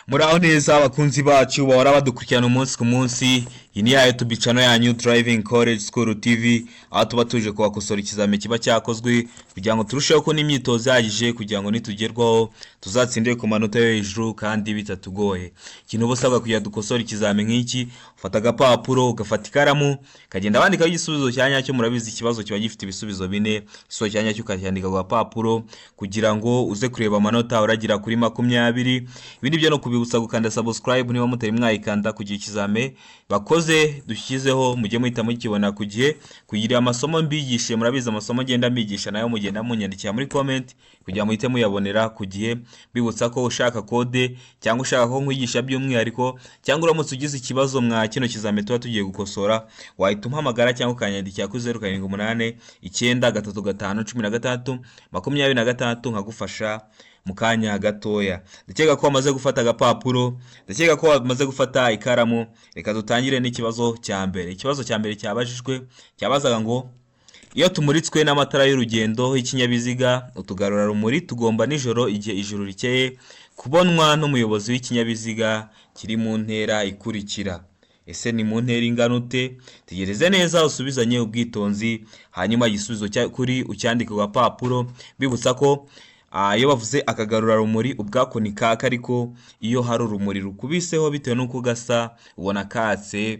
Muraho neza abakunzi bacu bahora badukurikirana umunsi ku munsi. Iyi ni ya YouTube channel yanyu Driving College School TV, aho tuba tuje kubakosora ikizame kiba cyakozwe kugira ngo turusheho ko n'imyitozo ihagije kugira ngo nitugerwaho tuzatsindire ku manota yo hejuru kandi bitatugoye. Ikintu ubusabwa kugira dukosora ikizame nk'iki, ufata agapapuro ugafata ikaramu kagenda bandikaho igisubizo cya nyacyo. Murabizi ikibazo kiba gifite ibisubizo bine, igisubizo cya nyacyo ukacyandika ku gapapuro kugira ngo uze kureba amanota uragira kuri 20. Ibindi byo no kubibutsa gukanda subscribe niba mutari mwayikanda kugira ikizame bakoze dushyizeho mujye muhita mukibona ku gihe. Kugira amasomo mbigishe, murabizi amasomo agenda mbigisha nayo mugenda munyandikira muri comment kugira muhite muyabonera ku gihe. Bibutsa ko ushaka kode cyangwa ushaka ko nkwigisha by'umwihariko cyangwa uramutse ugize ikibazo mwa kino kizame tuba tugiye gukosora, wahita umpamagara cyangwa ukanyandikira kuri 0789 935 16 nkagufasha mu kanya gatoya. Ndakeka ko wamaze gufata agapapuro, ndakeka ko wamaze gufata ikaramu. Reka dutangire n'ikibazo cya mbere. Ikibazo cya mbere cyabajijwe cyabazaga ngo iyo tumuritswe n'amatara y'urugendo y'ikinyabiziga utugarura rumuri tugomba nijoro igihe ijuru rikeye kubonwa n'umuyobozi w'ikinyabiziga kiri mu ntera ikurikira. Ese ni mu ntera ingana ute? Tegereze neza usubizanye ubwitonzi, hanyuma igisubizo cy'ukuri ucyandike ku gapapuro. Bibutsa ko iyo bavuze akagarura rumuri ubwako ni kaka, ariko iyo hari urumuri rukubiseho bitewe n'uko gasa ubona katse,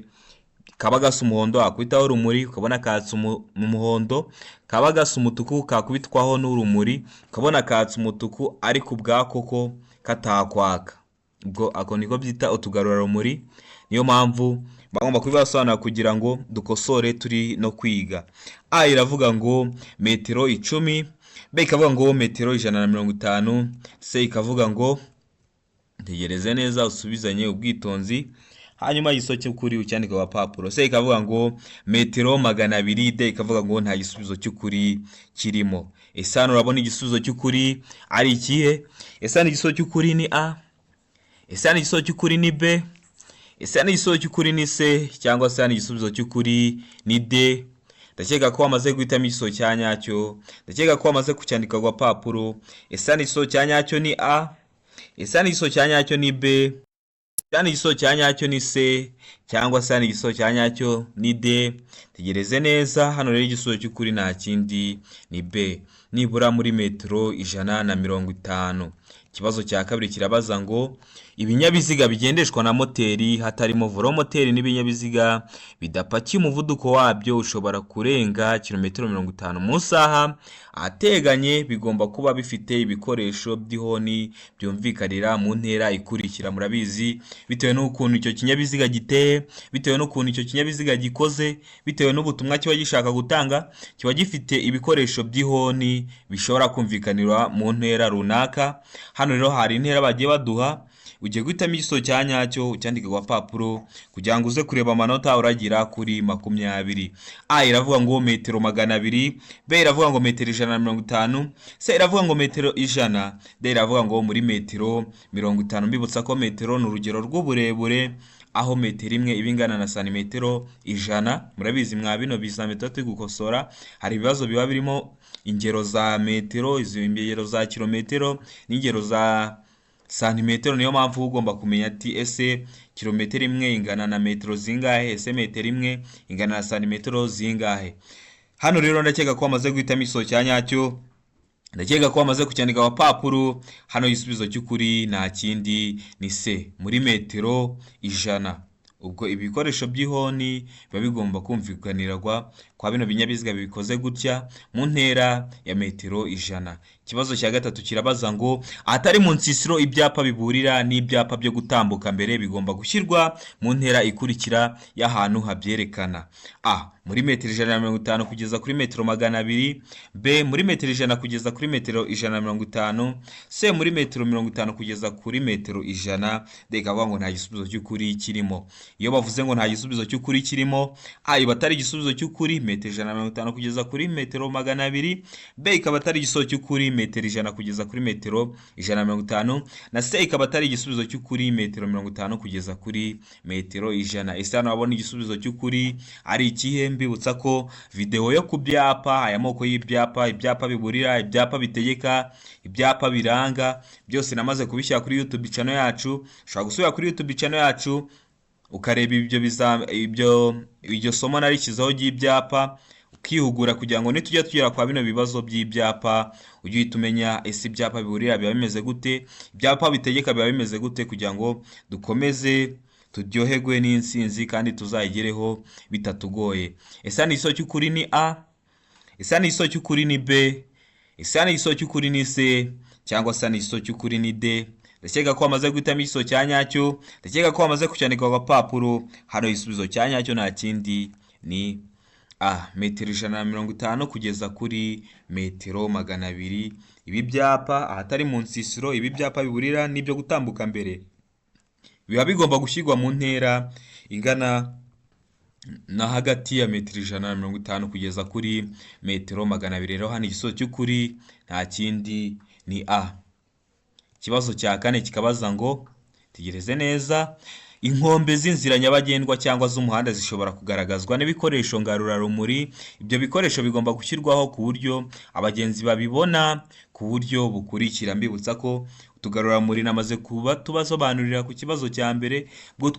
kaba gasa umuhondo akubitaho urumuri ukabona katse umuhondo, kaba gasa umutuku kakubitwaho n'urumuri ukabona katse umutuku ariko ubwako ko katakwaka. Ubwo ako niko byita utugarura rumuri. Niyo mpamvu bagomba kubibasobanura kugira ngo dukosore turi no kwiga. A iravuga ngo metero 10, B ikavuga ngo metero 150, C ikavuga ngo tegereze neza usubizanye ubwitonzi, hanyuma igisoke cy'ukuri ucyandika ku gapapuro. C ikavuga ngo metero 200, D ikavuga ngo nta gisubizo cy'ukuri kirimo. Ese hano urabona igisubizo cy'ukuri ari ikihe? Ese hano igisubizo cy'ukuri ni A? Ese hano igisubizo cy'ukuri ni B? Ese hano igisubizo cy'ukuri ni C? Cyangwa se hano igisubizo cy'ukuri ni D? Ndakeka ko wamaze guhitamo igisubizo cya nyacyo, ndakeka ko wamaze kucyandika ku gapapuro. Ese hano igisubizo cya nyacyo ni A? Ese hano igisubizo cya nyacyo ni B? Hano igisubizo cya nyacyo ni C? Cyangwa se hano igisubizo cya nyacyo ni D? Tegereze neza. Hano rero igisubizo cy'ukuri nta kindi ni B, nibura muri metero 150. Ikibazo cya kabiri kirabaza ngo ibinyabiziga bigendeshwa na moteri hatarimo velomoteri n'ibinyabiziga bidapakiye umuvuduko wabyo ushobora kurenga kilometero 50 mu saha ateganye bigomba kuba bifite ibikoresho by'ihoni byumvikanira mu ntera ikurikira. Murabizi bitewe n'ukuntu icyo kinyabiziga giteye, bitewe n'ukuntu icyo kinyabiziga gikoze, bitewe n'ubutumwa kiba gishaka gutanga, kiba gifite ibikoresho by'ihoni bishobora kumvikanira mu ntera runaka. Hano rero hari intera bagiye baduha, ugiye guhitamo igisubizo cya nyacyo ucyandika ku gapapuro kugira ngo uze kureba amanota uragira kuri 20. A iravuga ngo metero 200, B iravuga ngo metero 150, C iravuga ngo metero 100, D iravuga ngo muri metero 50. Mbibutsa ko metero ni urugero rw'uburebure, aho metero imwe iba ingana na santimetero 100. Murabizi mwa bino bizametero turi gukosora hari ibibazo biba birimo ingero za metero, ingero za kilometero n'ingero za santimetero. Niyo mpamvu ugomba kumenya ati ese kilometero imwe ingana na metero zingahe, ese metero imwe ingana na santimetero zingahe. Hano rero ndakeka ko wamaze guhitamo igisubizo cya nyacyo, ndakeka ko wamaze kucyandika ku gapapuro. Hano igisubizo cy'ukuri nta kindi ni C, muri metero 100. Ubwo ibikoresho by'ihoni biba bigomba kumvikanirwa kwa bino binyabiziga bikoze gutya mu ntera ya metero 100. Ikibazo cya gatatu kirabaza ngo ahatari mu nsisiro ibyapa biburira n'ibyapa byo gutambuka mbere bigomba gushyirwa mu ntera ikurikira y'ahantu habyerekana. A muri metero 150 kugeza kuri metero 200, B muri metero 100 kugeza kuri metero 150, C muri metero 50 kugeza kuri metero 100, D ikavuga ngo nta gisubizo cy'ukuri kirimo. Iyo bavuze ngo nta gisubizo cy'ukuri kirimo, A iba atari igisubizo cy'ukuri metero 150 kugeza kuri metero 200, B ikaba atari igisubizo cy'ukuri metero 100 kugeza kuri metero 150, na C ikaba atari igisubizo cy'ukuri metero 50 kugeza kuri metero 100. Ese hano wabona igisubizo cy'ukuri ari ikihe? Mbibutsa ko video yo ku byapa, aya moko y'ibyapa, ibyapa biburira, ibyapa bitegeka, ibyapa biranga, byose namaze kubishyira kuri YouTube channel yacu. Ushobora gusubira kuri YouTube channel yacu ukareba ibyo somo narishyizeho ry'ibyapa, ukihugura kugira ngo nitujya tugera kwa bino bibazo by'ibyapa ujye uhita umenya ese ibyapa biburira biba bimeze gute, ibyapa bitegeka biba bimeze gute, kugira ngo dukomeze turyoherwe n'insinzi kandi tuzayigereho bitatugoye. Ese ni iso cy'ukuri ni A, ese ni iso cy'ukuri ni B, ese ni iso cy'ukuri ni C, cyangwa se ni iso cy'ukuri ni D? Ndakeka ko wamaze guhitamo igiso cya nyacyo, ndakeka ko wamaze kucyandika ku gapapuro. Hano igisubizo cya nyacyo nta kindi ni A, metero 150 kugeza kuri metero 200. Ibi byapa ahatari mu nsisiro, ibi byapa biburira n'ibyo gutambuka mbere, biba bigomba gushyirwa mu ntera ingana na hagati ya metero 150 kugeza kuri metero 200. Rero hano igisubizo cy'ukuri nta kindi ni A. Ikibazo cya kane kikabaza ngo, tegereze neza, inkombe z'inzira nyabagendwa cyangwa z'umuhanda zishobora kugaragazwa n'ibikoresho ngarurarumuri. Ibyo bikoresho bigomba gushyirwaho ku buryo abagenzi babibona ku buryo bukurikira. Mbibutsa ko utugarurarumuri namaze kuba tubasobanurira ku kibazo cya mbere, bwo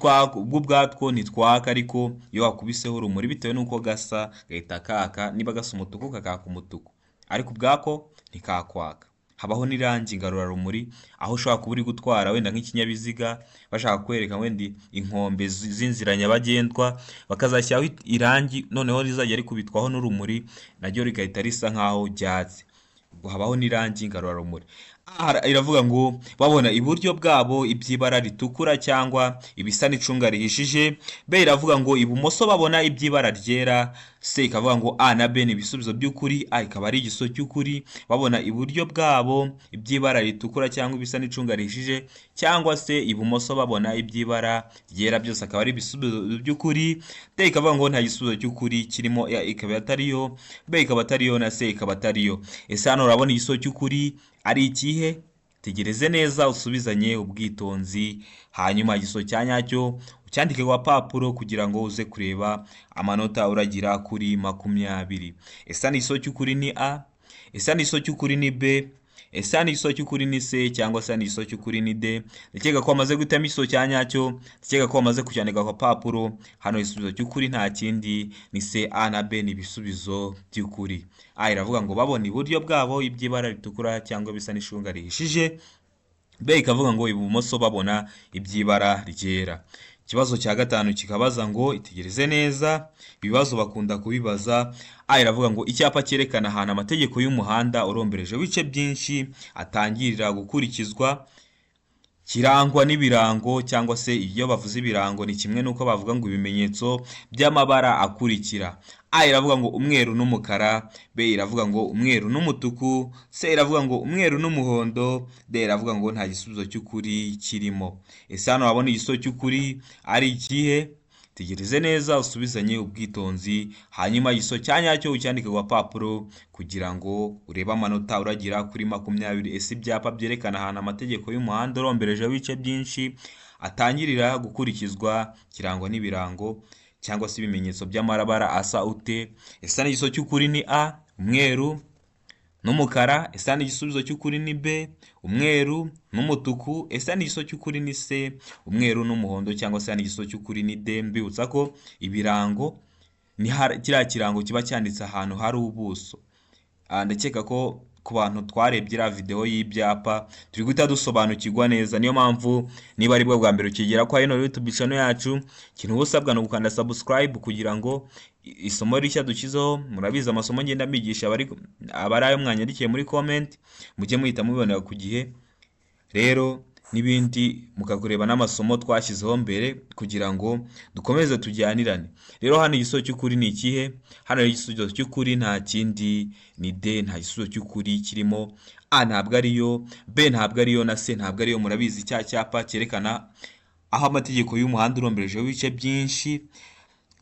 ubwatwo ntitwaka, ariko iyo wakubiseho urumuri bitewe n'uko gasa gahita kaka. Niba gasa umutuku kakaka umutuku, ariko ubwako ntikakwaka. Habaho n'irangi ngarurarumuri, aho ushobora kuba uri gutwara wenda nk'ikinyabiziga bashaka kwereka wenda inkombe z'inzira nyabagendwa, bakazashyiraho irangi, noneho rizajya rikubitwaho n'urumuri naryo rigahita risa nkaho ryatse. Habaho n'irangi ngarurarumuri. Iravuga ngo babona iburyo bwabo iby'ibara ritukura cyangwa ibisa n'icunga rihishije. B iravuga ngo ibumoso babona iby'ibara ryera. C ikavuga ngo A na B ni ibisubizo by'ukuri, A ikaba ari igisubizo cy'ukuri. Babona iburyo bwabo iby'ibara ritukura cyangwa ibisa n'icunga rihishije, cyangwa se ibumoso babona iby'ibara ryera, byose akaba ari ibisubizo by'ukuri. D ikavuga ngo nta gisubizo cy'ukuri kirimo, A ikaba atariyo, B ikaba atariyo, na C ikaba atariyo. Ese hano urabona igisubizo cy'ukuri ari ikihe? Tegereze neza usubizanye ubwitonzi, hanyuma igisubizo cya nyacyo ucyandike ku gapapuro kugira ngo uze kureba amanota uragira kuri 20. Ese ni iso cy'ukuri ni A, ese ni iso cy'ukuri ni B, ese ni iso cy'ukuri ni C, cyangwa se ni iso cy'ukuri ni D? Ndakeka ko wamaze guhitamo iso cya nyacyo, ndakeka ko wamaze kucyandika ku gapapuro. Hano igisubizo cy'ukuri nta kindi ni C, A na B ni ibisubizo by'ukuri. A iravuga ngo babona iburyo bwabo iby'ibara ritukura cyangwa bisa n'icunga rihishije. B ikavuga ngo ibumoso babona iby'ibara ryera. Ikibazo cya gatanu kikabaza ngo, itegereze neza, ibibazo bakunda kubibaza. A iravuga ngo icyapa cyerekana ahantu amategeko y'umuhanda urombereje ibice byinshi atangirira gukurikizwa kirangwa n'ibirango, cyangwa se iyo bavuze ibirango ni kimwe nuko bavuga ngo ibimenyetso by'amabara akurikira. A iravuga ngo umweru n'umukara, B iravuga ngo umweru n'umutuku, C iravuga ngo umweru n'umuhondo, D iravuga ngo nta gisubizo cy'ukuri kirimo. Ese hano wabona igisubizo cy'ukuri ari ikihe? Tegereze neza usubizanye ubwitonzi, hanyuma igisubizo cya nyacyo ucyandike ku gapapuro kugira ngo urebe amanota uragira kuri 20. Ese ibyapa byerekana ahantu amategeko y'umuhanda urombereje ibice byinshi atangirira gukurikizwa kirangwa n'ibirango cyangwa se ibimenyetso by'amabara asa ute? Ese ni igisubizo cy'ukuri ni A, umweru n'umukara. Ese ni igisubizo cy'ukuri ni B, umweru n'umutuku. Ese ni igisubizo cy'ukuri ni C, umweru n'umuhondo, cyangwa se ni igisubizo cy'ukuri ni D? Mbibutsa ko ibirango ni kiriya kirango kiba cyanditse ahantu hari ubuso. Ndakeka ko ku bantu twarebye iriya video y'ibyapa turi guhita dusobanukirwa neza. Niyo mpamvu niba ari bwo bwa mbere ukigera kwa ino YouTube channel yacu, ikintu usabwa no gukanda subscribe kugira ngo isomo rishya dukizeho, murabizi amasomo ngenda mbigisha abari ayo mwanyandikiye muri comment mujye muhita mubibonera ku gihe. Rero n'ibindi mukakureba n'amasomo twashyizeho mbere kugira ngo dukomeze tujyanirane. Rero hano igisubizo cy'ukuri ni ikihe? Hano igisubizo cy'ukuri nta kindi ni D, nta gisubizo cy'ukuri kirimo. A ntabwo ariyo, B ntabwo ariyo, na C ntabwo ariyo. Murabizi cya cyapa cyerekana aho amategeko y'umuhanda urombereje ibice byinshi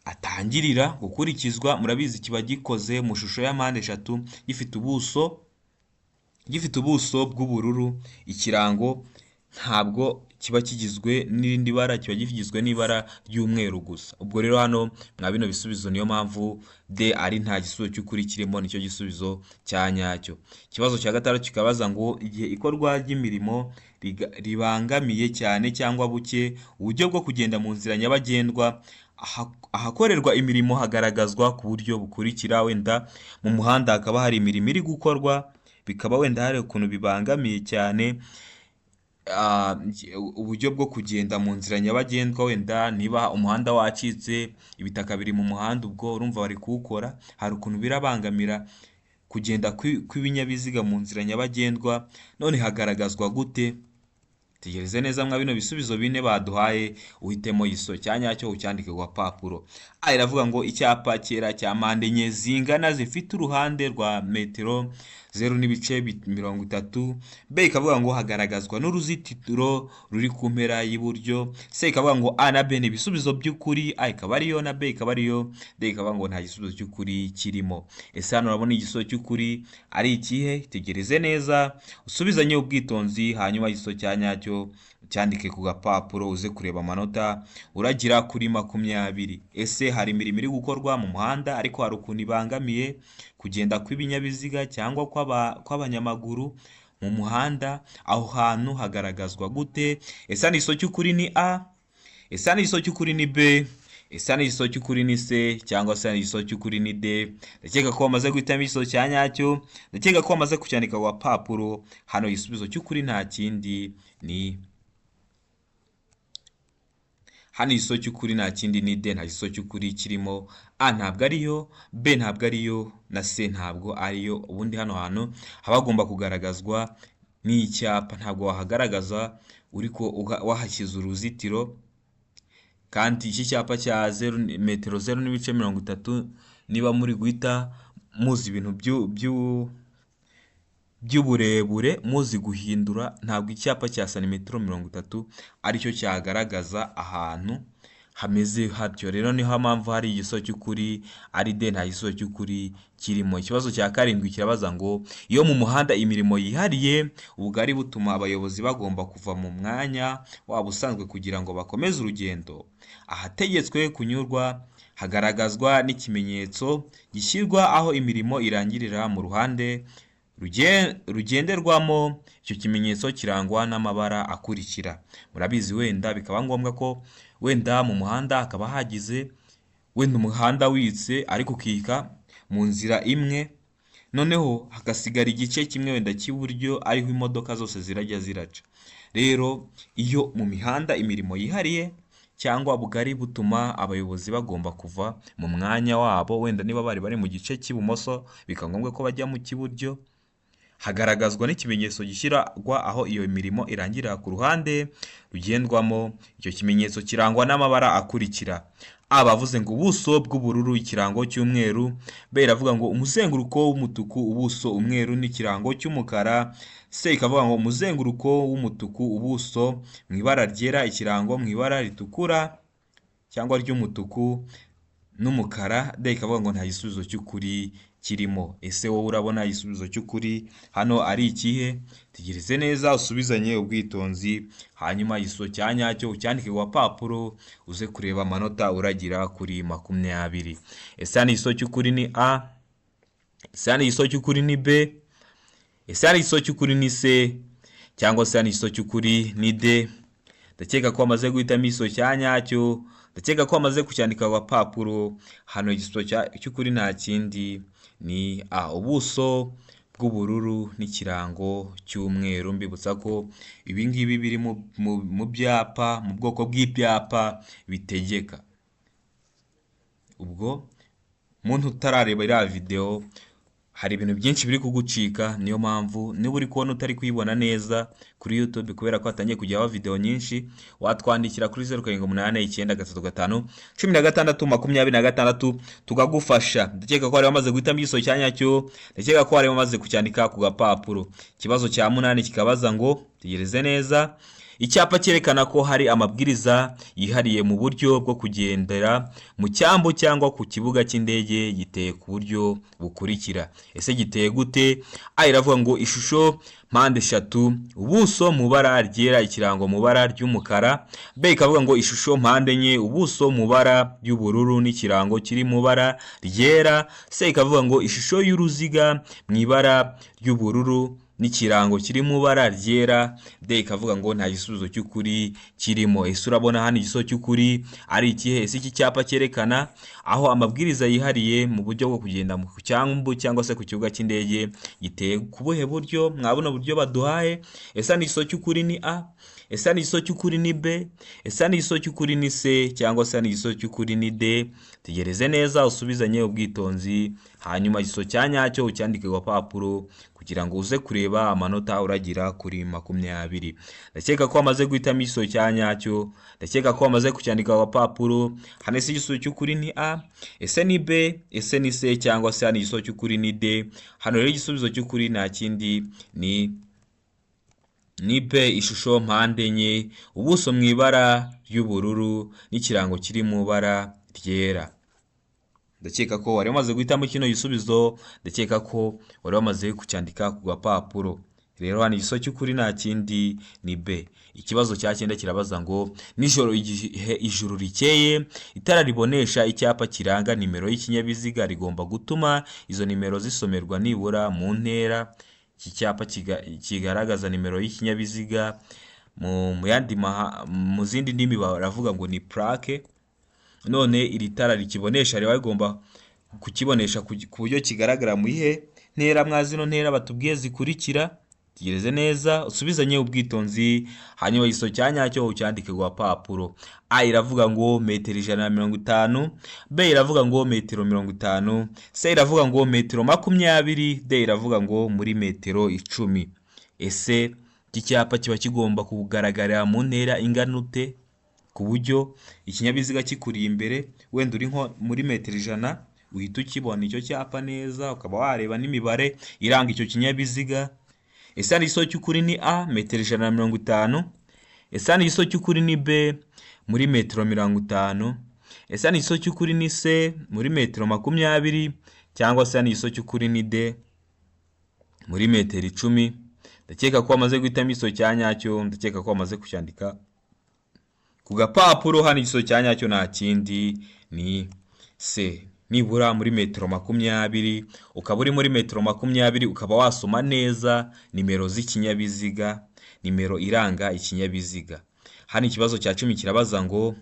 atangirira gukurikizwa. Murabizi kiba gikoze mu shusho ya mpande eshatu, gifite ubuso gifite ubuso bw'ubururu, ikirango ntabwo kiba kigizwe n'irindi bara, kiba kigizwe n'ibara ry'umweru gusa. Ubwo rero hano mwa bino bisubizo niyo mpamvu D ari nta gisubizo cy'ukuri kirimo, nicyo gisubizo cya nyacyo. Ikibazo cya gatandatu kikabaza ngo igihe ikorwa ry'imirimo ribangamiye cyane cyangwa buke uburyo bwo kugenda mu nzira nyabagendwa, ahakorerwa imirimo hagaragazwa ku buryo bukurikira. Wenda mu muhanda hakaba hari imirimo iri gukorwa, bikaba wenda hari ukuntu bibangamiye cyane uburyo bwo kugenda mu nzira nyabagendwa. Wenda niba umuhanda wacitse, ibitaka biri mu muhanda, ubwo urumva bari kuwukora, hari ukuntu birabangamira kugenda kw'ibinyabiziga mu nzira nyabagendwa. None hagaragazwa gute? Tegereze neza mwa bino bisubizo bine baduhaye, uhitemo igisubizo cya nyacyo ucyandike ku gapapuro. A iravuga ngo icyapa cyera cya mpande enye zingana zifite uruhande rwa metero 0.30. B ikavuga ngo hagaragazwa n'uruzitiro ruri ku mpera y'iburyo. C ikavuga ngo A na B ni ibisubizo by'ukuri, A ikaba ariyo na B ikaba ariyo, D ikavuga ngo nta gisubizo cy'ukuri kirimo. Ese hano urabona igisubizo cy'ukuri ari ikihe? Tegereze neza usubizanye ubwitonzi, hanyuma igisubizo cya nyacyo cyandike ku gapapuro, uze kureba amanota uragira kuri 20. Ese hari imirimo iri gukorwa mu muhanda ariko hari ukuntu ibangamiye kugenda kw'ibinyabiziga cyangwa kw'abanyamaguru mu muhanda, aho hantu hagaragazwa gute? Ese hano igisubizo cy'ukuri ni A? Ese hano igisubizo cy'ukuri ni B? Ese hano igisubizo cy'ukuri ni C? Cyangwa se hano igisubizo cy'ukuri ni D? Ndakeka ko wamaze guhitamo igisubizo cya nyacyo, ndakeka ko wamaze kucyandika ku gapapuro. Hano igisubizo cy'ukuri nta kindi ni hano igisubizo cy'ukuri nta kindi ni D, nta gisubizo cy'ukuri kirimo. A ntabwo ariyo, B ntabwo ariyo, na C ntabwo ariyo. Ubundi hano hantu haba hagomba kugaragazwa n'icyapa, ntabwo wahagaragaza wahashyize uruzitiro. Kandi iki cyapa cya metero 0.30, niba muri guhita muzi ibintu by'uburebure, muzi guhindura, ntabwo icyapa cya santimetero 30 aricyo cyagaragaza ahantu hameze hatyo. Rero niho mpamvu hari igisubizo cy'ukuri ari D, nta gisubizo cy'ukuri kirimo. Ikibazo cya karindwi kirabaza ngo iyo mu muhanda imirimo yihariye, ubugari butuma abayobozi bagomba kuva mu mwanya wabo usanzwe kugira ngo bakomeze urugendo, ahategetswe kunyurwa hagaragazwa n'ikimenyetso gishyirwa aho imirimo irangirira mu ruhande rugenderwamo. Icyo kimenyetso kirangwa n'amabara akurikira. Murabizi wenda bikaba ngombwa ko wenda mu muhanda hakaba hagize wenda umuhanda witse ariko ukika mu nzira imwe, noneho hagasigara igice kimwe wenda cy'iburyo ariho imodoka zose zirajya ziraca. Rero iyo mu mihanda imirimo yihariye cyangwa bugari butuma abayobozi bagomba kuva mu mwanya wabo, wenda niba bari mu gice cy'ibumoso bikaba ngombwa ko bajya mu cy'iburyo, hagaragazwa n'ikimenyetso gishyirwa aho iyo mirimo irangirira ku ruhande rugendwamo. Icyo kimenyetso kirangwa n'amabara akurikira. A bavuze ngo ubuso bw'ubururu, ikirango cy'umweru. B iravuga ngo umuzenguruko w'umutuku, ubuso umweru n'ikirango cy'umukara. C ikavuga ngo umuzenguruko w'umutuku, ubuso mu ibara ryera, ikirango mu ibara ritukura cyangwa ry'umutuku n'umukara. D ikavuga ngo nta gisubizo cy'ukuri kirimo. Ese wowe urabona igisubizo cy'ukuri hano ari ikihe? Tegereze neza usubizanye ubwitonzi, hanyuma igisubizo cya nyacyo ucyandike ku gapapuro, uze kureba amanota uragira kuri 20. Ese hano igisubizo cy'ukuri ni A? Ese hano igisubizo cy'ukuri ni B? Ese hano igisubizo cy'ukuri ni C? Cyangwa se hano igisubizo cy'ukuri ni D? Ndakeka ko wamaze guhitamo igisubizo cya nyacyo, ndakeka ko wamaze kucyandika ku gapapuro. Hano igisubizo cy'ukuri nta kindi ni A, ubuso bw'ubururu n'ikirango cy'umweru. Mbibutsa ko ibi ngibi biri mu byapa, mu bwoko bw'ibyapa bitegeka. Ubwo muntu utarareba iriya video, hari ibintu byinshi biri kugucika, niyo mpamvu niba uri kubona utari kuyibona neza kuri YouTube kubera ko hatangiye kujyaho video nyinshi, watwandikira kuri 0789951626 tukagufasha. Ndakeka ko wari wamaze guhitamo igisubizo cya nyacyo, ndakeka ko wari wamaze kucyandika ku gapapuro. Ikibazo cya 8 kikabaza ngo tegereze neza, icyapa cyerekana ko hari amabwiriza yihariye mu buryo bwo kugendera mu cyambu cyangwa ku kibuga cy'indege. Giteye ku buryo bukurikira. Ese giteye gute? A iravuga ngo ishusho mpande eshatu, ubuso mu bara ryera, ikirango mu bara ry'umukara. B ikavuga ngo ishusho mpande enye, ubuso mu bara ry'ubururu n'ikirango kiri mu bara ryera. C ikavuga ngo ishusho y'uruziga mu ibara ry'ubururu n'ikirango kiri mu bara ryera. D ikavuga ngo nta gisubizo cy'ukuri kirimo. Ese urabona hano igisubizo cy'ukuri ari ikihe? Ese iki cyapa cyerekana aho amabwiriza yihariye mu buryo bwo kugenda mu cyambu cyangwa se ku kibuga cy'indege. Giteye ku buhe buryo? Mwabona uburyo baduhaye. Ese ni igisubizo cy'ukuri ni A? Ese ni igisubizo cy'ukuri ni B? Ese ni igisubizo cy'ukuri ni C? Cyangwa se ni igisubizo cy'ukuri ni D? Tegereze neza usubizanye ubwitonzi, hanyuma igisubizo cya nyacyo ucyandike ku gapapuro kugira ngo uze kureba amanota uragira kuri 20. Ndakeka ko wamaze guhitamo igisubizo cya nyacyo, ndakeka ko wamaze kucyandika ku gapapuro. Hano ese igisubizo cy'ukuri ni A? Ese ni B? Ese ni C? Cyangwa se ni igisubizo cy'ukuri ni D? Hano rero igisubizo cy'ukuri nta kindi ni B, ishusho mpande enye, ubuso mu ibara ry'ubururu n'ikirango kiri mu bara ryera. Ndakeka ko wari wamaze guhitamo kino gisubizo, ndakeka ko wari wamaze kucyandika ku gapapuro. Rero hano igisubizo cy'ukuri nta kindi ni B. Ikibazo cya 9 kirabaza ngo nijoro igihe ijuru rikeye, itara ribonesha icyapa kiranga nimero y'ikinyabiziga rigomba gutuma izo nimero zisomerwa nibura mu ntera. Iki cyapa kigaragaza nimero y'ikinyabiziga mu zindi ndimi baravuga ngo ni plaque. None iri tara rikibonesha riba rigomba kukibonesha ku buryo kigaragara mu ihe ntera. Mwazino ntera batubwiye zikurikira. Tegereze neza usubizanye ubwitonzi, hanyuma igisubizo cya nyacyo ucyandike ku gapapuro. A iravuga ngo metero 150, B iravuga ngo metero 50, C iravuga ngo metero 20, D iravuga ngo muri metero 10. Ese iki cyapa kiba kigomba kugaragara mu ntera ingana ute ku buryo ikinyabiziga kikuri imbere wenda uri nko muri metero 100 uhita ukibona icyo cyapa neza, ukaba wareba n'imibare iranga icyo kinyabiziga. Ese ni igisubizo cy'ukuri ni A, metero 150? Ese ni igisubizo cy'ukuri ni B, muri metero 50? Ese ni igisubizo cy'ukuri ni C, muri metero 20? Cyangwa se ni igisubizo cy'ukuri ni D, muri metero 10? Ndakeka ko wamaze guhitamo igisubizo cya nyacyo, ndakeka ko wamaze kucyandika ku gapapuro. Hano igisubizo cya nyacyo nta kindi ni C, nibura muri metero 20. Ukaba uri muri metero 20 ukaba wasoma neza nimero z'ikinyabiziga, nimero iranga ikinyabiziga. Hano ikibazo cya 10 kirabaza ngo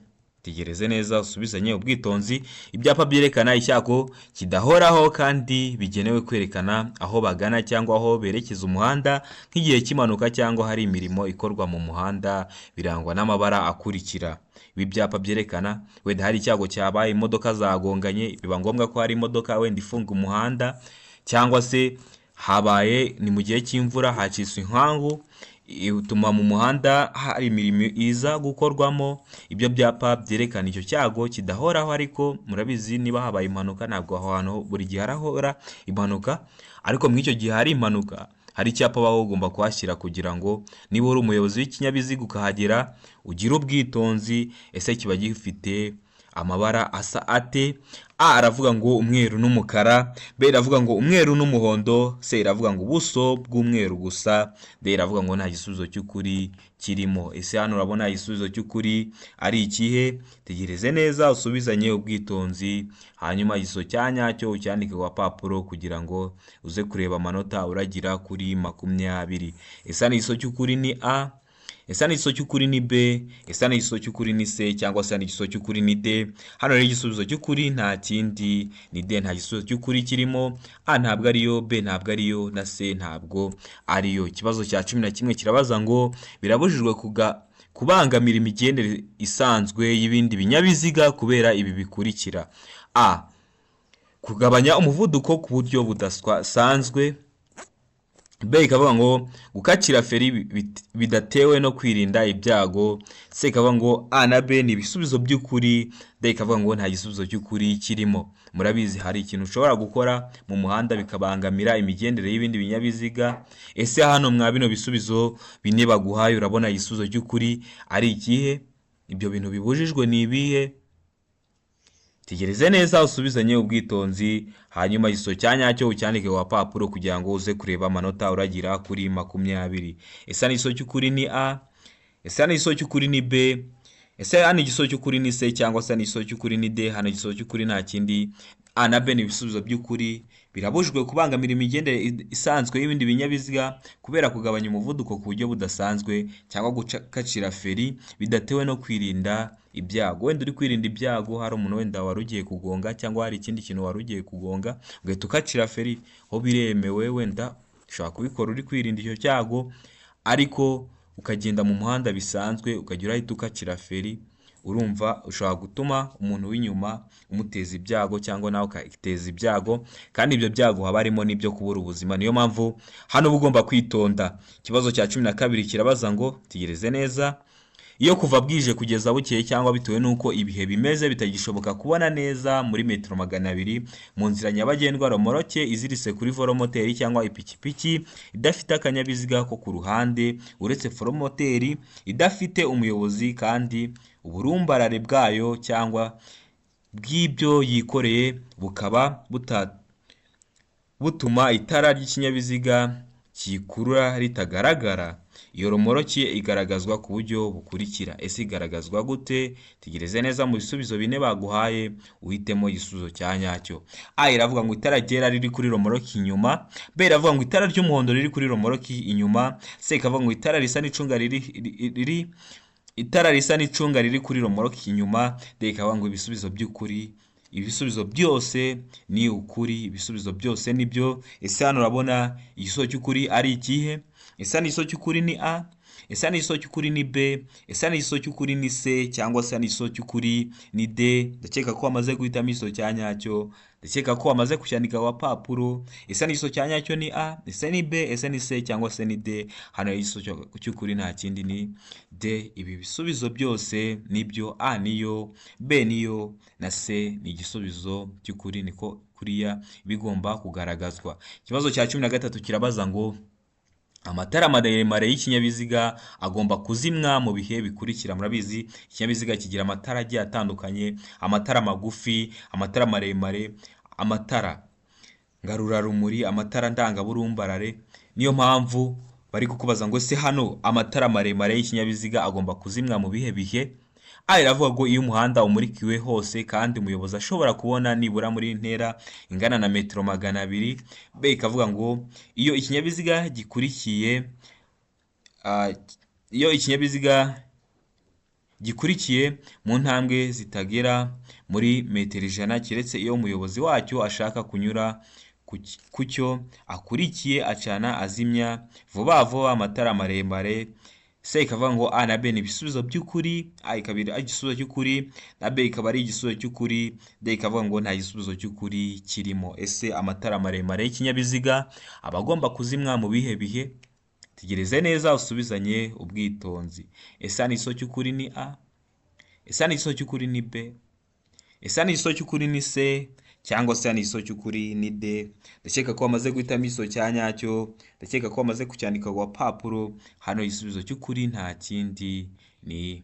tegereze neza usubizanye ubwitonzi. Ibyapa byerekana icyago kidahoraho kandi bigenewe kwerekana aho bagana cyangwa aho berekeza umuhanda nk'igihe cy'impanuka cyangwa hari imirimo ikorwa mu muhanda, birangwa n'amabara akurikira. Ibi byapa byerekana wenda hari icyago cyabaye, imodoka zagonganye, biba ngombwa ko hari imodoka wenda ifunga umuhanda, cyangwa se habaye ni mu gihe cy'imvura hacitse inkangu utuma mu muhanda hari imirimo iza gukorwamo. Ibyo byapa byerekana icyo cyago kidahoraho, ariko murabizi niba habaye impanuka ntabwo aho hantu buri gihe harahora impanuka, ariko muri icyo gihe hari impanuka hari icyapa baba ugomba kuhashyira kugira ngo niba uri umuyobozi w'ikinyabiziga ukahagera ugire ubwitonzi. Ese kiba gifite amabara asa ate? A aravuga ngo umweru n'umukara, B iravuga ngo umweru n'umuhondo, C iravuga ngo ubuso bw'umweru gusa, D iravuga ngo nta gisubizo cy'ukuri kirimo. Ese hano urabona igisubizo cy'ukuri ari ikihe? Tegereze neza usubizanye ubwitonzi, hanyuma igisubizo cya nyacyo ucyandike ku gapapuro kugira ngo uze kureba amanota uragira kuri 20. Ese ni igisubizo cy'ukuri ni A? Ese ni igisubizo cy'ukuri ni B? Ese ni igisubizo cy'ukuri ni C? Cyangwa se ni igisubizo cy'ukuri ni D? Hano rero igisubizo cy'ukuri nta kindi ni D, nta gisubizo cy'ukuri kirimo. A ntabwo ariyo, B ntabwo ariyo, na C ntabwo ariyo. Ikibazo cya 11 kirabaza ngo birabujijwe kubangamira imigendere isanzwe y'ibindi binyabiziga kubera ibi bikurikira. A kugabanya umuvuduko ku buryo budasanzwe, B ikavuga ngo gukatira feri bidatewe no kwirinda ibyago. C ikavuga ngo A na B ni ibisubizo by'ukuri. D ikavuga ngo nta gisubizo cy'ukuri kirimo. Murabizi hari ikintu ushobora gukora mu muhanda bikabangamira imigendere y'ibindi binyabiziga. Ese hano mwa bino bisubizo bine baguhaye urabona igisubizo cy'ukuri ari ikihe? Ibyo bintu bibujijwe ni ibihe? Tegereze neza usubizanye ubwitonzi, hanyuma igisubizo cya nyacyo ucyandike ku papuro kugira ngo uze kureba amanota uragira kuri 20. Ese igisubizo cy'ukuri ni A? Ese igisubizo cy'ukuri ni B? Ese hano igisubizo cy'ukuri ni C cyangwa se igisubizo cy'ukuri ni D? Hano igisubizo cy'ukuri nta kindi. A na B ni ibisubizo by'ukuri. Birabujijwe kubangamira imigendere isanzwe y'ibindi binyabiziga kubera kugabanya umuvuduko ku buryo budasanzwe cyangwa gukacira feri bidatewe no kwirinda ibyago. Wenda uri kwirinda ibyago, hari umuntu wenda wari ugiye kugonga cyangwa hari ikindi kintu wari ugiye kugonga ugahita ukacira feri, ho biremewe, wenda ushobora kubikora uri kwirinda icyo cyago, ariko ukagenda mu muhanda bisanzwe ukajya urahita ukacira feri, urumva ushobora gutuma umuntu w'inyuma umuteza ibyago cyangwa nawe ukateza ibyago, kandi ibyo byago haba harimo n'ibyo kubura ubuzima. Niyo mpamvu hano uba ugomba kwitonda. Ikibazo cya 12 kirabaza ngo tegereze neza, iyo kuva bwije kugeza bukeye cyangwa bitewe n'uko ibihe bimeze bitagishoboka kubona neza muri metero 200 mu nzira nyabagendwa, romoroke iziritse kuri volomoteri cyangwa ipikipiki idafite akanyabiziga ko ku ruhande uretse volomoteri idafite umuyobozi, kandi uburumbarare bwayo cyangwa bw'ibyo yikoreye bukaba butuma itara ry'ikinyabiziga kikurura ritagaragara. Iyo romoroke igaragazwa ku buryo bukurikira. Ese igaragazwa gute? Tegereze neza mu bisubizo bine baguhaye uhitemo igisubizo cya nyacyo. A iravuga ngo itara ryera riri kuri romoroke inyuma. B iravuga ngo itara ry'umuhondo riri kuri romoroke inyuma. C ikavuga ngo itara risa n'icunga riri kuri romoroke inyuma. D ikavuga ngo ibisubizo by'ukuri. Ibisubizo byose ni ukuri, ibisubizo byose nibyo. Ese hano urabona igisubizo cy'ukuri ari ikihe? Ese igisubizo cy'ukuri ni A? Ese igisubizo cy'ukuri ni B? Ese igisubizo cy'ukuri ni C cyangwa se igisubizo cy'ukuri ni D? Ndakeka ko wamaze guhitamo igisubizo cya nyacyo. Ndakeka ko wamaze kucyandika ku papuro. Ese igisubizo cya nyacyo ni A? Ese ni B? Ese ni C cyangwa se ni D? Hano igisubizo cy'ukuri nta kindi ni D. Ibi bisubizo byose nibyo. A niyo, B niyo na C ni igisubizo cy'ukuri. Niko kuriya bigomba kugaragazwa. Ikibazo cya 13 kirabaza ngo amatara maremare y'ikinyabiziga agomba kuzimwa mu bihe bikurikira. Murabizi ikinyabiziga kigira amatara agiye atandukanye, amatara magufi, amatara maremare, amatara ngarurarumuri, amatara ndangaburumbarare. Niyo mpamvu bari kukubaza ngo se hano amatara maremare y'ikinyabiziga agomba kuzimwa mu bihe bihe. A iravuga ngo iyo umuhanda umurikiwe hose kandi umuyobozi ashobora kubona nibura muri ntera ingana na metero 200. B ikavuga ngo iyo ikinyabiziga gikurikiye mu ntambwe zitagera muri metero 100 keretse iyo umuyobozi wacyo ashaka kunyura ku cyo akurikiye acana azimya vuba vuba amatara maremare. C ikavuga ngo A na B ni ibisubizo by'ukuri. A ikaba ari igisubizo cy'ukuri na B ikaba ari igisubizo cy'ukuri. D ikavuga ngo nta gisubizo cy'ukuri kirimo. Ese amatara maremare y'ikinyabiziga aba agomba kuzimwa mu bihe bihe? Tegereze neza usubizanye ubwitonzi. Ese igisubizo cy'ukuri ni A? Ese igisubizo cy'ukuri ni B? Ese igisubizo cy'ukuri ni C cyangwa se igisubizo cy'ukuri ni D? Ndakeka ko wamaze guhitamo igisubizo cya nyacyo. Ndakeka ko wamaze kucyandika ku papuro. Hano igisubizo cy'ukuri nta kindi ni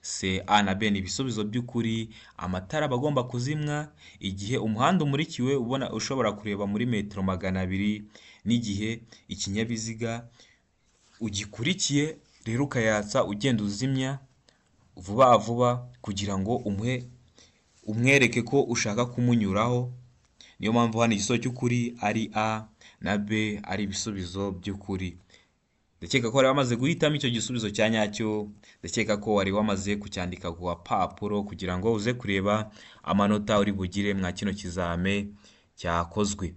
C. A na B ni ibisubizo by'ukuri. Amatara aba agomba kuzimwa igihe umuhanda umurikiwe ubona ushobora kureba muri metero 200 n'igihe ikinyabiziga ugikurikiye rero ukayatsa ugenda uzimya vuba vuba kugira ngo umwereke ko ushaka kumunyuraho. Niyo mpamvu hano igisubizo cy'ukuri ari A na B ari ibisubizo by'ukuri. Ndakeka ko wari wamaze guhitamo icyo gisubizo cya nyacyo. Ndakeka ko wari wamaze kucyandika ku papuro kugira ngo uze kureba amanota uri bugire mwa kino kizame cyakozwe.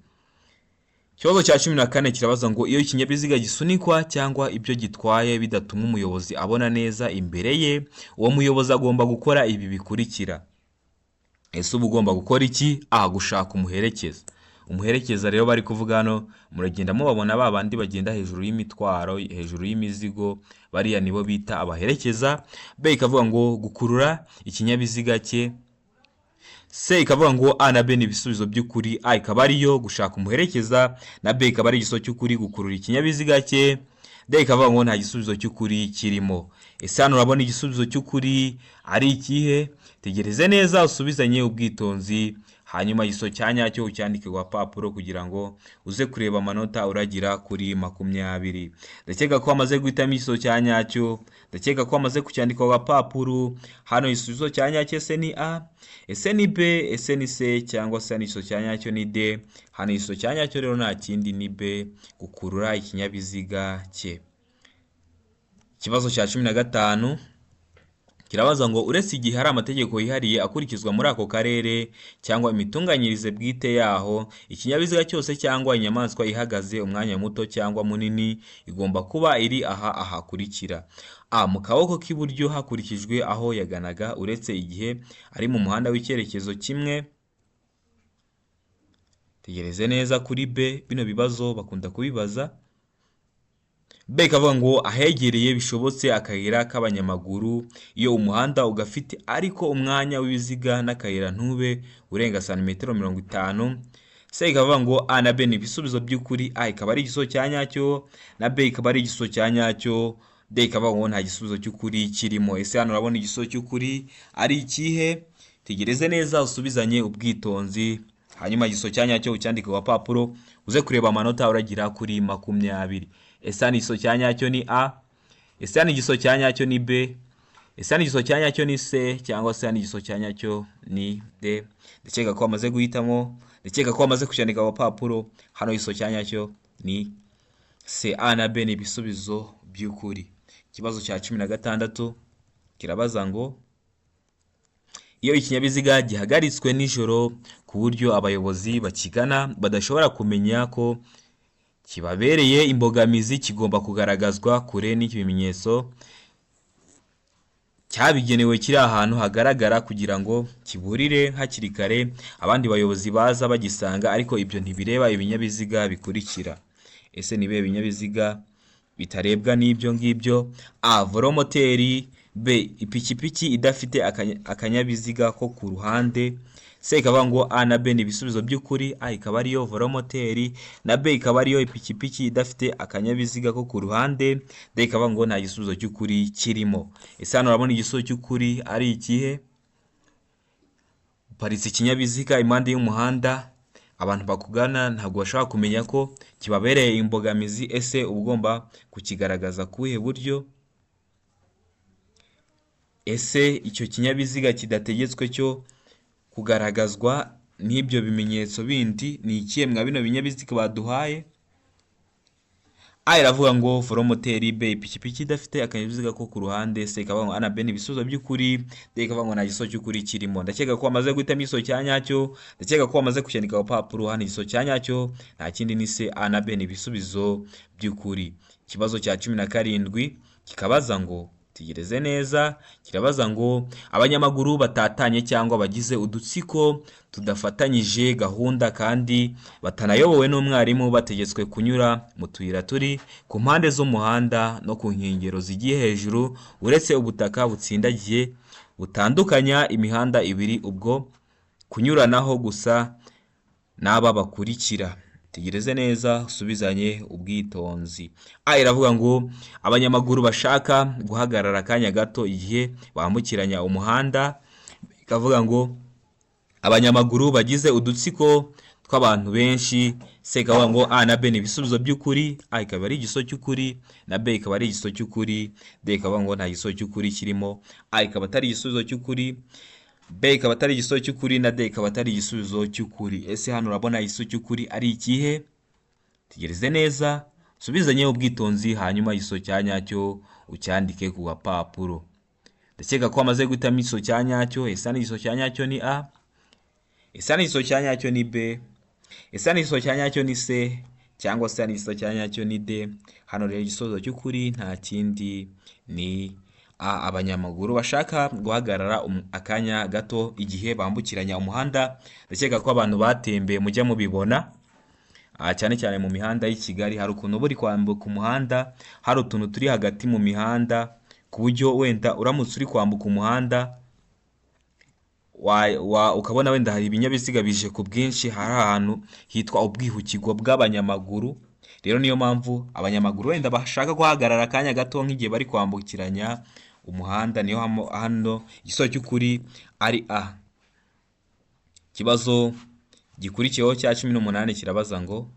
Ikibazo cya 14 kirabaza ngo iyo ikinyabiziga gisunikwa cyangwa ibyo gitwaye bidatuma umuyobozi abona neza imbere ye, uwo muyobozi agomba gukora ibi bikurikira. Ese uba ugomba gukora iki? A. Gushaka umuherekeza. umuherekeza rero bari kuvuga hano muragenda mubabona ba bandi bagenda hejuru y'imitwaro, hejuru y'imizigo, bariya nibo bita abaherekeza. B ikavuga ngo gukurura ikinyabiziga cye. C ikavuga ngo A na B ni ibisubizo by'ukuri. A ikaba ariyo gushaka umuherekeza, na B ikaba ari igisubizo cy'ukuri gukurura ikinyabiziga cye. D ikavuga ngo nta gisubizo cy'ukuri kirimo. Ese hano urabona igisubizo cy'ukuri ari ikihe? Tegereze neza usubizanye ubwitonzi, hanyuma igisubizo cya nyacyo ucyandike ku papuro kugira ngo uze kureba amanota uragira kuri 20. Ndakeka ko wamaze guhitamo igisubizo cya nyacyo, ndakeka ko wamaze kucyandika ku papuro. Hano igisubizo cya nyacyo ese ni A, ese ni B, ese ni C, cyangwa se igisubizo cya nyacyo ni D. Hano igisubizo cya nyacyo rero nta kindi ni B, gukurura ikinyabiziga cye. Ikibazo cya 15 kirabaza ngo uretse igihe hari amategeko yihariye akurikizwa muri ako karere cyangwa imitunganyirize bwite yaho, ikinyabiziga cyose cyangwa inyamaswa ihagaze umwanya muto cyangwa munini igomba kuba iri aha ahakurikira: A. Mu kaboko k'iburyo hakurikijwe aho yaganaga uretse igihe ari mu muhanda w'icyerekezo kimwe. Tegereze neza kuri B, bino bibazo bakunda kubibaza. B ikavuga ngo ahegereye bishobotse akayira k'abanyamaguru iyo umuhanda ugafite ariko umwanya w'ibiziga n'akayira ntube urenga santimetero 50. C ikavuga ngo A na B ni ibisubizo by'ukuri. A ikaba ari igisubizo cya nyacyo, na B ikaba ari igisubizo cya nyacyo. D ikavuga ngo nta gisubizo cy'ukuri kirimo. Ese hano urabona igisubizo cy'ukuri ari ikihe? Tegereze neza usubizanye ubwitonzi, hanyuma igisubizo cya nyacyo ucyandike ku papuro uze kureba amanota uragira kuri 20. Ese hano igisubizo cya nyacyo ni A, ese hano igisubizo cya nyacyo ni B, ese hano igisubizo cya nyacyo ni C, cyangwa se hano igisubizo cya nyacyo ni D. Ndakeka ko wamaze guhitamo, ndakeka ko wamaze kucyandika ku papuro. Hano igisubizo cya nyacyo ni C. A na B ni ibisubizo by'ukuri. Ikibazo cya 16 kirabaza ngo iyo ikinyabiziga gihagaritswe nijoro ku buryo abayobozi bakigana badashobora kumenya ko kibabereye imbogamizi, kigomba kugaragazwa kure n'ikimenyetso cyabigenewe kiri ahantu hagaragara kugira ngo kiburire hakiri kare abandi bayobozi baza bagisanga, ariko ibyo ntibireba ibinyabiziga bikurikira. Ese ni bihe binyabiziga bitarebwa n'ibyo ngibyo? A. Volomoteri. B. Ipikipiki idafite akanyabiziga ko ku ruhande. C ikavuga ngo A na B ni ibisubizo by'ukuri. A ikaba ariyo volomoteri, na B ikaba ariyo ipikipiki idafite akanyabiziga ko ku ruhande. D ikavuga ngo nta gisubizo cy'ukuri kirimo. Ese hano urabona igisubizo cy'ukuri ari ikihe? Uparitse ikinyabiziga impande y'umuhanda, abantu bakugana ntabwo bashobora kumenya ko kibabereye imbogamizi. Ese uba ugomba kukigaragaza kuhe buryo? Ese icyo kinyabiziga kidategetswe cyo kugaragazwa n'ibyo bimenyetso bindi ni ikihe mwa bino binyabiziga baduhaye? A iravuga ngo volomoteri, B ipikipiki idafite akanyabiziga ko ku ruhande, C ikavuga ngo A na B ni ibisubizo by'ukuri, D ikavuga ngo nta gisubizo cy'ukuri kirimo. Ndakeka ko wamaze guhitamo igisubizo cya nyacyo, ndakeka ko wamaze kucyandika ku papuro. Hano igisubizo cya nyacyo nta kindi ni C. A na B ni ibisubizo by'ukuri. Ikibazo cya 17 kikabaza ngo tegereze neza, kirabaza ngo abanyamaguru batatanye cyangwa bagize udutsiko tudafatanyije gahunda kandi batanayobowe n'umwarimu bategetswe kunyura mu tuyira turi ku mpande z'umuhanda no ku nkengero zigiye hejuru uretse ubutaka butsindagiye butandukanya imihanda ibiri, ubwo kunyuranaho gusa n'aba bakurikira. Tegereze neza usubizanye ubwitonzi. A iravuga ngo abanyamaguru bashaka guhagarara akanya gato igihe bambukiranya umuhanda. Ikavuga ngo abanyamaguru bagize udutsiko tw'abantu benshi. C ikavuga ngo A na B ni ibisubizo by'ukuri. A ikaba ari igisubizo cy'ukuri, na B ikaba ari igisubizo cy'ukuri. D ikavuga ngo nta gisubizo cy'ukuri kirimo. A ikaba atari igisubizo cy'ukuri, B ikaba atari igisubizo cy'ukuri, na D ikaba atari igisubizo cy'ukuri. Ese hano urabona igisubizo cy'ukuri ari ikihe? Tegereze neza usubizanye ubwitonzi, hanyuma igisubizo cya nyacyo ucyandike ku gapapuro. Ndakeka ko wamaze guhitamo igisubizo cya nyacyo. Ese hano igisubizo cya nyacyo ni A, ese hano igisubizo cya nyacyo ni B, ese hano igisubizo cya nyacyo ni C, cyangwa se hano igisubizo cya nyacyo ni D. Hano rero igisubizo cy'ukuri nta kindi ni abanyamaguru bashaka guhagarara akanya gato igihe bambukiranya umuhanda. Ndakeka ko abantu batembeye mujya mubibona, cyane cyane mu mihanda y'i Kigali hari ukuntu uba uri kwambuka umuhanda, hari utuntu turi hagati mu mihanda ku buryo wenda uramutse uri kwambuka umuhanda ukabona wenda hari ibinyabiziga bije ku bwinshi, hari ahantu hitwa ubwihukirwa bw'abanyamaguru. Rero niyo mpamvu abanyamaguru wenda bashaka guhagarara akanya gato nk'igihe bari kwambukiranya umuhanda. Niyo hano igisubizo cy'ukuri ari A. Ikibazo gikurikiyeho cya 18 kirabaza ngo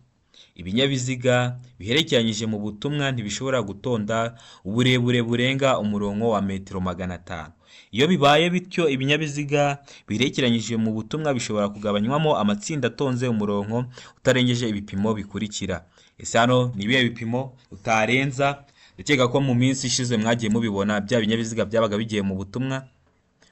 ibinyabiziga biherekeranyije mu butumwa ntibishobora gutonda uburebure burenga umurongo wa metero 500. Iyo bibaye bityo, ibinyabiziga biherekeranyije mu butumwa bishobora kugabanywamo amatsinda atonze umurongo utarengeje ibipimo bikurikira. Ese hano ni ibihe bipimo utarenza? Ndakeka ko mu minsi ishize mwagiye mubibona bya binyabiziga byabaga bigiye mu butumwa,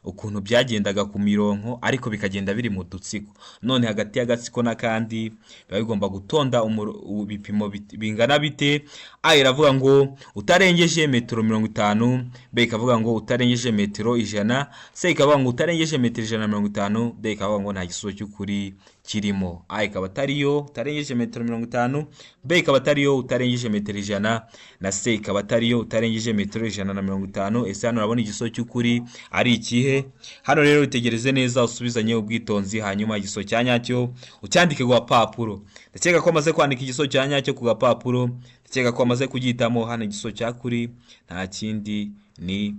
ukuntu byagendaga ku mirongo ariko bikagenda biri mu dutsiko. None hagati y'agatsiko n'akandi biba bigomba gutonda ibipimo bingana bite? A iravuga ngo utarengeje metero 50, B ikavuga ngo utarengeje metero 100, C ikavuga ngo utarengeje metero 150, D ikavuga ngo nta gisubizo cy'ukuri kirimo. A ikaba atariyo utarengeje metero 50, B ikaba atariyo utarengeje metero 100, na C ikaba atariyo utarengeje metero 150. Ese hano urabona igisubizo cy'ukuri ari ikihe? Hano rero utegereze neza, usubizanye ubwitonzi, hanyuma igisubizo cya nyacyo ucyandike ku gapapuro. Ndakeka ko amaze kwandika igisubizo cya nyacyo ku gapapuro, ndakeka ko amaze kugihitamo. Hano igisubizo cy'ukuri nta kindi ni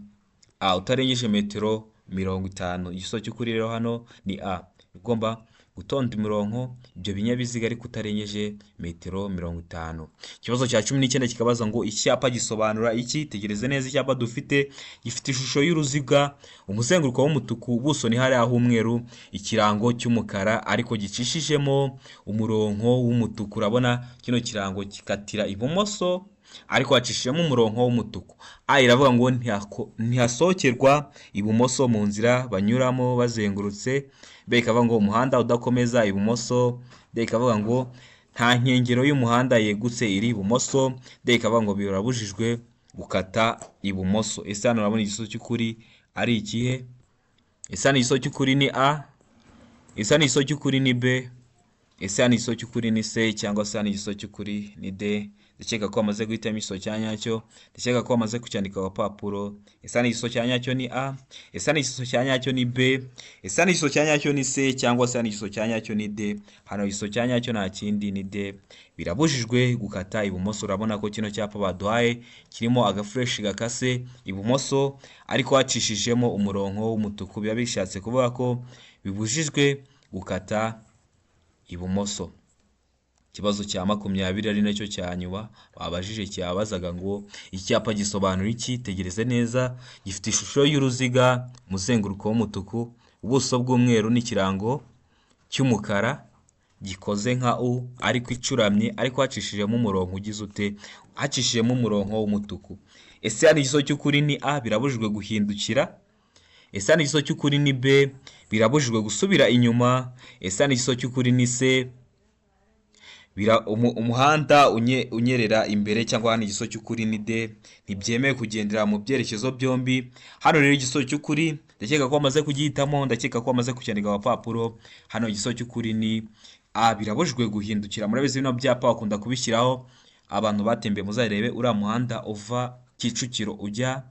A, utarengeje metero 50. Igisubizo cy'ukuri rero hano ni A, ugomba gutonda imirongo ibyo binyabiziga ariko utarengeje metero 50. Ikibazo cya 19 kikabaza ngo icyapa gisobanura iki? Tegereze neza, icyapa dufite gifite ishusho y'uruziga, umuzenguruko w'umutuku, ubuso ni hariya h'umweru, ikirango cy'umukara ariko gicishijemo umurongo w'umutuku. Urabona kino kirango kikatira ibumoso ariko hacishijemo umurongo w'umutuku. A iravuga ngo ntihasokerwa ibumoso mu nzira banyuramo bazengurutse. B ikavuga ngo umuhanda udakomeza ibumoso. D ikavuga ngo nta nkengero y'umuhanda yegutse iri ibumoso. D ikavuga ngo birabujijwe gukata ibumoso. Ese hano urabona igisubizo cy'ukuri ari ikihe? Ese hano igisubizo cy'ukuri ni A? Ese hano igisubizo cy'ukuri ni B? Ese hano igisubizo cy'ukuri ni C? Cyangwa se hano igisubizo cy'ukuri ni D? Ndakeka ko amaze guhitamo igisubizo cya nyacyo, ndakeka ko amaze kucyandika ku gapapuro. Ese hano igisubizo cya nyacyo ni A? Ese hano igisubizo cya nyacyo ni B? Ese hano igisubizo cya nyacyo ni C? Cyangwa se hano igisubizo cya nyacyo ni D? Hano igisubizo cya nyacyo nta kindi ni D, birabujijwe gukata ibumoso. Urabona ko kino cyapa baduhaye kirimo agafureshi gakase ibumoso ariko hacishijemo umurongo w'umutuku, biba bishatse kuvuga ko bibujijwe gukata ibumoso. Ikibazo cya 20 ari nacyo cya nyuma babajije cyabazaga ngo icyapa gisobanura iki? Tegereze neza, gifite ishusho y'uruziga, umuzenguruko w'umutuku, ubuso bw'umweru n'ikirango cy'umukara, gikoze nka U ariko icuramye ariko hacishijemo umurongo ugize ute? Hacishijemo umurongo w'umutuku. Ese hano igisubizo cy'ukuri ni A, birabujijwe guhindukira. Ese hano igisubizo cy'ukuri ni B, birabujijwe gusubira inyuma. Ese hano igisubizo cy'ukuri ni C, umuhanda unyerera imbere. Cyangwa hano igisubizo cy'ukuri ni D, ntibyemewe kugendera mu byerekezo byombi. Hano rero igisubizo cy'ukuri ndakeka ko amaze kugihitamo, ndakeka ko amaze kucyandika ku gapapuro. Hano igisubizo cy'ukuri ni A, birabujijwe guhindukira. Murabizi bino byapa bakunda kubishyiraho, abantu batembeye muzarebe uriya muhanda uva Kicukiro ujya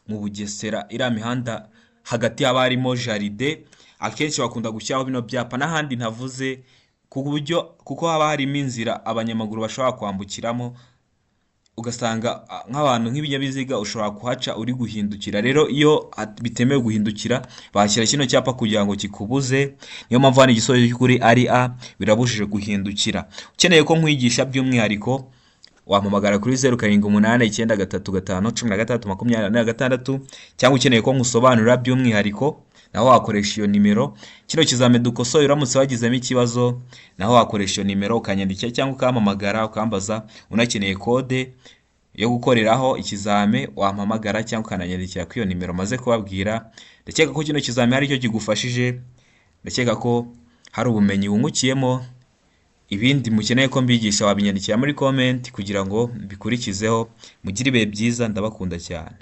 mu Bugesera, iriya mihanda hagati haba harimo jaride, akenshi bakunda gushyiraho bino byapa. N'ahandi ntavuze kuko haba harimo inzira abanyamaguru bashobora kwambukiramo, ugasanga nk'abantu nk'ibinyabiziga ushobora kuhaca uri guhindukira. Rero iyo bitemewe guhindukira bashyira kino cyapa kugira ngo kikubuze. Niyo mpamvu hano igisubizo cy'ukuri ari A, birabujije guhindukira. Ukeneye ko nkwigisha by'umwihariko wampamagara kuri 0788351626, cyangwa ukeneye ko nkusobanurira by'umwihariko naho wakoresha iyo nimero. Kino kizame dukosoye uramutse wagizemo ikibazo naho wakoresha iyo nimero ukanyandikira cyangwa ukampamagara ukambaza. Unakeneye kode yo gukoreraho ikizame wampamagara cyangwa ukananyandikira kuri iyo nimero maze kubabwira. Ndakeka ko kino kizame hari icyo kigufashije, ndakeka ko hari ubumenyi wungukiyemo. Ibindi mukeneye ko mbigisha wabinyandikira muri comment kugira ngo mbikurikizeho. Mugire ibihe byiza, ndabakunda cyane.